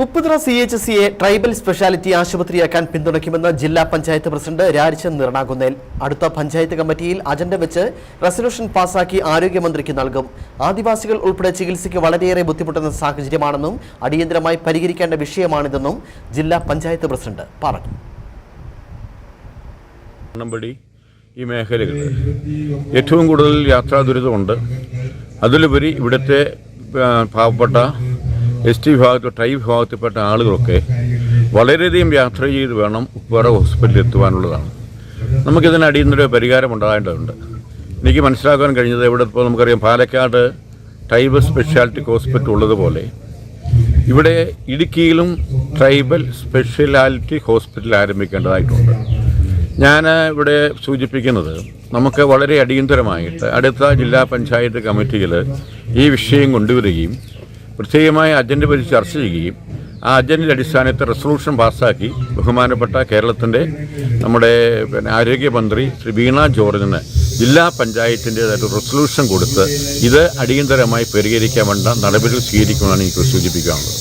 Upputhara CHCയെ tribal speciality ആശുപത്രിയാക്കാൻ പിന്തുണയ്ക്കുമെന്ന് ജില്ലാ panchayat president രാജചന്ദ് നിറണാകുന്നേൽ. അടുത്ത പഞ്ചായത്ത് കമ്മിറ്റിയിൽ അജണ്ട വെച്ച് റെസൊല്യൂഷൻ പാസാക്കി ആരോഗ്യമന്ത്രിക്ക് നൽകും. ആദിവാസികൾ ഉൾപ്പെടെ ചികിത്സയ്ക്ക് വളരെയേറെ ബുദ്ധിമുട്ടുന്ന സാഹചര്യമാണെന്നും അടിയന്തരമായി പരിഹരിക്കേണ്ട വിഷയമാണിതെന്നും ജില്ലാ പഞ്ചായത്ത് പ്രസിഡന്റ് പറഞ്ഞു. ഈ മേഖലകളിൽ ഏറ്റവും കൂടുതൽ യാത്രാ ദുരിതമുണ്ട്. അതിലുപരി ഇവിടുത്തെ പാവപ്പെട്ട ST വിഭാഗത്തിൽ ട്രൈബ് വിഭാഗത്തിൽപ്പെട്ട ആളുകളൊക്കെ വളരെയധികം യാത്ര ചെയ്ത് വേണം ഉപ്പുതറ ഹോസ്പിറ്റലിൽ എത്തുവാനുള്ളതാണ്. നമുക്കിതിന് അടിയന്തര പരിഹാരം ഉണ്ടാകേണ്ടതുണ്ട്. എനിക്ക് മനസ്സിലാക്കാൻ കഴിഞ്ഞത് ഇവിടെ ഇപ്പോൾ നമുക്കറിയാം പാലക്കാട് ട്രൈബൽ സ്പെഷ്യാലിറ്റി ഹോസ്പിറ്റൽ ഉള്ളതുപോലെ ഇവിടെ ഇടുക്കിയിലും ട്രൈബൽ സ്പെഷ്യാലിറ്റി ഹോസ്പിറ്റൽ ആരംഭിക്കേണ്ടതായിട്ടുണ്ട്. ഞാൻ ഇവിടെ സൂചിപ്പിക്കുന്നത് നമുക്ക് വളരെ അടിയന്തരമായിട്ട് അടുത്ത ജില്ലാ പഞ്ചായത്ത് കമ്മിറ്റിയിൽ ഈ വിഷയം കൊണ്ടുവരികയും പ്രത്യേകമായ അജണ്ട വെച്ച് ചർച്ച ചെയ്യുകയും ആ അജണ്ടയുടെ അടിസ്ഥാനത്തിൽ റെസൊല്യൂഷൻ പാസ്സാക്കി ബഹുമാനപ്പെട്ട കേരളത്തിൻ്റെ നമ്മുടെ ആരോഗ്യമന്ത്രി ശ്രീ വീണ ജോർജിന് ജില്ലാ പഞ്ചായത്തിൻ്റേതായിട്ട് റെസൊല്യൂഷൻ കൊടുത്ത് ഇത് അടിയന്തരമായി പരിഹരിക്കാൻ വേണ്ട നടപടികൾ സ്വീകരിക്കുമെന്നാണ് എനിക്ക് സൂചിപ്പിക്കാനുള്ളത്.